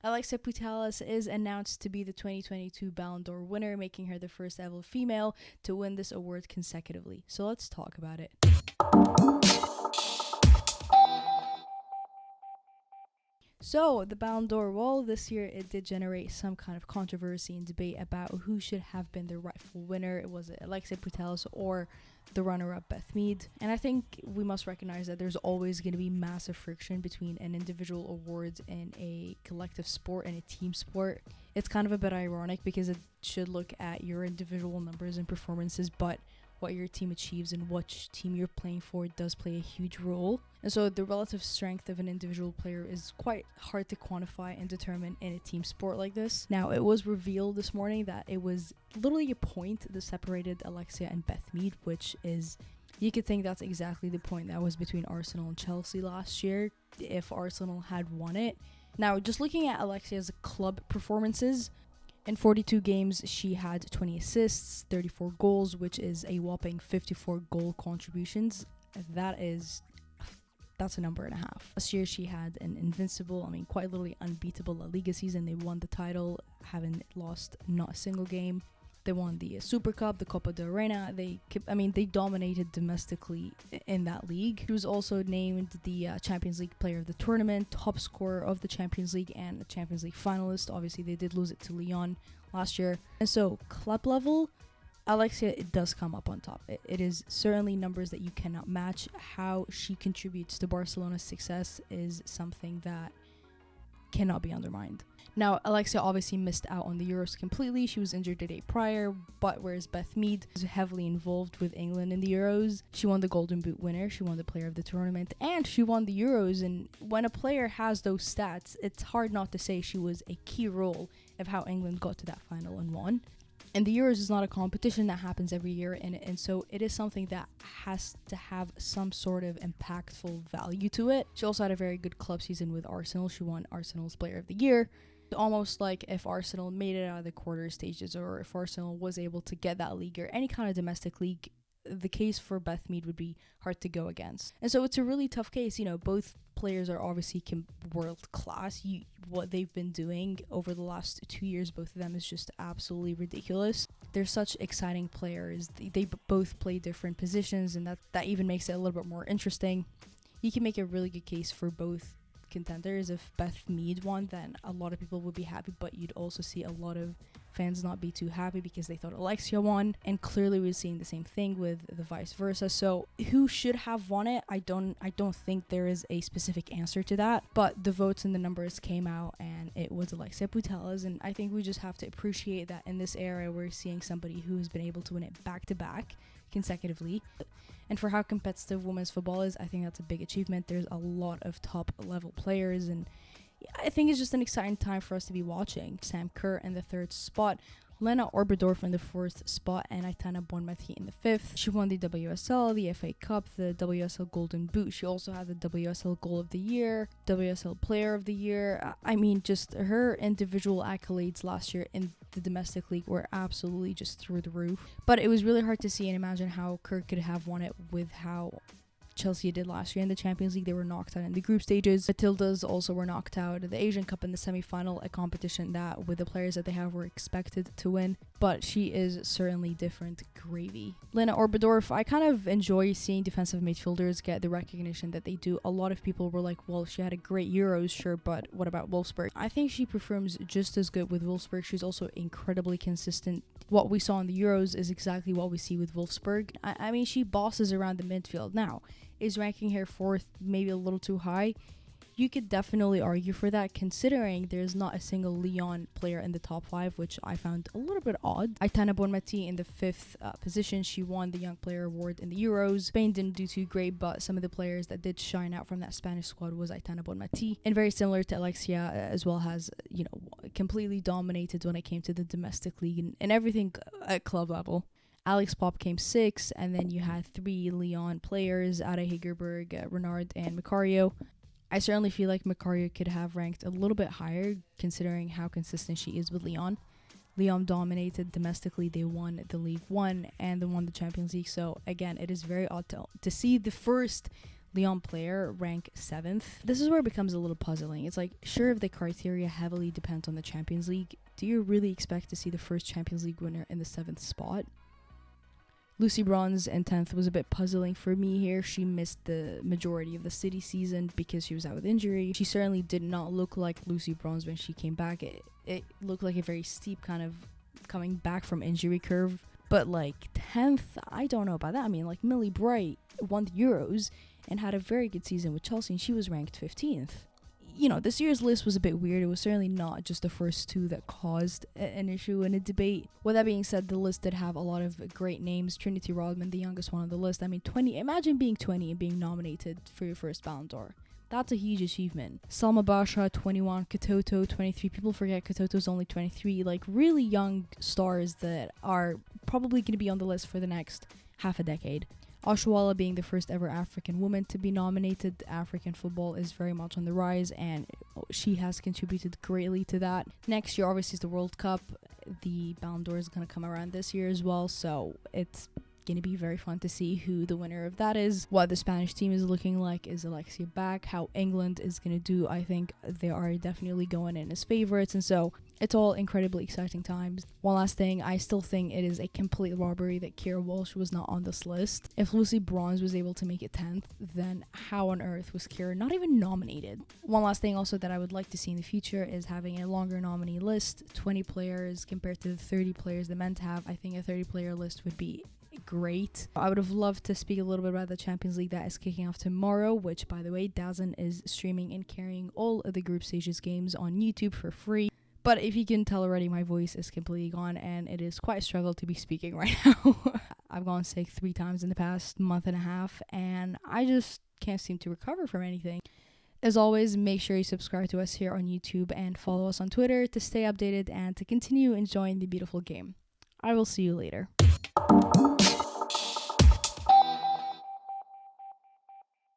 Alexia Putellas is announced to be the 2022 Ballon d'Or winner, making her the first ever female to win this award consecutively. So let's talk about it. So, the Ballon d'Or, well, this year it did generate some kind of controversy and debate about who should have been the rightful winner. Was it Alexia Putellas or the runner-up Beth Mead? And I think we must recognize that there's always going to be massive friction between an individual award and a collective sport and a team sport. It's kind of a bit ironic because it should look at your individual numbers and performances, but what your team achieves and which team you're playing for does play a huge role. And so the relative strength of an individual player is quite hard to quantify and determine in a team sport like this. Now, it was revealed this morning that it was literally a point that separated Alexia and Beth Mead, which is, you could think that's exactly the point that was between Arsenal and Chelsea last year if Arsenal had won it. Now, just looking at Alexia's club performances, in 42 games, she had 20 assists, 34 goals, which is a whopping 54 goal contributions. That's a number and a half. Last year, she had an invincible, quite literally unbeatable La Liga season. They won the title, having lost not a single game. They won the Super Cup, the Copa del Reina. They dominated domestically in that league. She was also named the Champions League player of the tournament, top scorer of the Champions League, and a Champions League finalist. Obviously, they did lose it to Lyon last year. And so, club level, Alexia, it does come up on top. It is certainly numbers that you cannot match. How she contributes to Barcelona's success is something that cannot be undermined. Now, Alexia obviously missed out on the Euros completely. She was injured the day prior, but whereas Beth Mead was heavily involved with England in the Euros, she won the Golden Boot winner, she won the player of the tournament, and she won the Euros. And when a player has those stats, it's hard not to say she was a key role of how England got to that final and won. And the Euros is not a competition that happens every year, and so it is something that has to have some sort of impactful value to it. She also had a very good club season with Arsenal. She won Arsenal's Player of the Year. Almost like if Arsenal made it out of the quarter stages, or if Arsenal was able to get that league or any kind of domestic league, the case for Beth Mead would be hard to go against. And so it's a really tough case. Both players are obviously world class. What they've been doing over the last 2 years, both of them, is just absolutely ridiculous. They're such exciting players. They both play different positions, and that even makes it a little bit more interesting. You can make a really good case for both contenders. If Beth Mead won, then a lot of people would be happy, but you'd also see a lot of fans not be too happy because they thought Alexia won, and clearly we're seeing the same thing with the vice versa. So who should have won it? I don't think there is a specific answer to that, but the votes and the numbers came out and it was Alexia Putellas, and I think we just have to appreciate that in this era we're seeing somebody who's been able to win it back to back consecutively. And for how competitive women's football is, I think that's a big achievement. There's a lot of top level players, and I think it's just an exciting time for us to be watching. Sam Kerr in the 3rd spot, Lena Oberdorf in the 4th spot, and Aitana Bonmati in the 5th. She won the WSL, the FA Cup, the WSL Golden Boot. She also had the WSL Goal of the Year, WSL Player of the Year. Just her individual accolades last year in the domestic league were absolutely just through the roof. But it was really hard to see and imagine how Kerr could have won it with how Chelsea did last year in the Champions League. They were knocked out in the group stages. Matildas also were knocked out of the Asian Cup in the semi-final, a competition that with the players that they have were expected to win. But she is certainly different gravy. Lena Oberdorf, I kind of enjoy seeing defensive midfielders get the recognition that they do. A lot of people were like, well, she had a great Euros, sure, but what about Wolfsburg? I think she performs just as good with Wolfsburg. She's also incredibly consistent. What we saw in the Euros is exactly what we see with Wolfsburg. She bosses around the midfield. Now, is ranking her 4th maybe a little too high? You could definitely argue for that, considering there's not a single Lyon player in the top 5, which I found a little bit odd. Aitana Bonmati in the 5th position. She won the Young Player Award in the Euros. Spain didn't do too great, but some of the players that did shine out from that Spanish squad was Aitana Bonmati. And very similar to Alexia, as well, has, completely dominated when it came to the domestic league and everything at club level. Alex Popp came 6th, and then you had 3 Lyon players, Ada Hegerberg, Renard, and Macario. I certainly feel like Macario could have ranked a little bit higher, considering how consistent she is with Lyon. Lyon dominated domestically. They won the League One and they won the Champions League. So again, it is very odd to see the first Lyon player, rank 7th. This is where it becomes a little puzzling. It's like, sure, if the criteria heavily depends on the Champions League, do you really expect to see the first Champions League winner in the 7th spot? Lucy Bronze in 10th was a bit puzzling for me here. She missed the majority of the City season because she was out with injury. She certainly did not look like Lucy Bronze when she came back. It looked like a very steep kind of coming back from injury curve. But like 10th, I don't know about that. I mean, like Millie Bright won the Euros and had a very good season with Chelsea, and she was ranked 15th. You know, this year's list was a bit weird. It was certainly not just the first two that caused an issue and a debate. With that being said, the list did have a lot of great names. Trinity Rodman, the youngest one on the list. I mean, 20. Imagine being 20 and being nominated for your first Ballon d'Or. That's a huge achievement. Salma Basha, 21. Katoto, 23. People forget Katoto's only 23. Like, really young stars that are probably going to be on the list for the next half a decade. Oshuala being the first ever African woman to be nominated. African football is very much on the rise, and she has contributed greatly to that. Next year, obviously, is the World Cup. The Ballon d'Or is going to come around this year as well, so it's going to be very fun to see who the winner of that is. What the Spanish team is looking like. Is Alexia back? How England is going to do. I think they are definitely going in as favorites, and so it's all incredibly exciting times. One last thing, I still think it is a complete robbery that KERR Walsh was not on this list. If Lucy Bronze was able to make it 10th, then how on earth was KERR not even nominated? One last thing also that I would like to see in the future is having a longer nominee list, 20 players compared to the 30 players the men have. I think a 30-player list would be great. I would have loved to speak a little bit about the Champions League that is kicking off tomorrow, which, by the way, DAZN is streaming and carrying all of the group stages games on YouTube for free. But if you can tell already, my voice is completely gone, and it is quite a struggle to be speaking right now. I've gone sick 3 times in the past month and a half, and I just can't seem to recover from anything. As always, make sure you subscribe to us here on YouTube and follow us on Twitter to stay updated and to continue enjoying the beautiful game. I will see you later.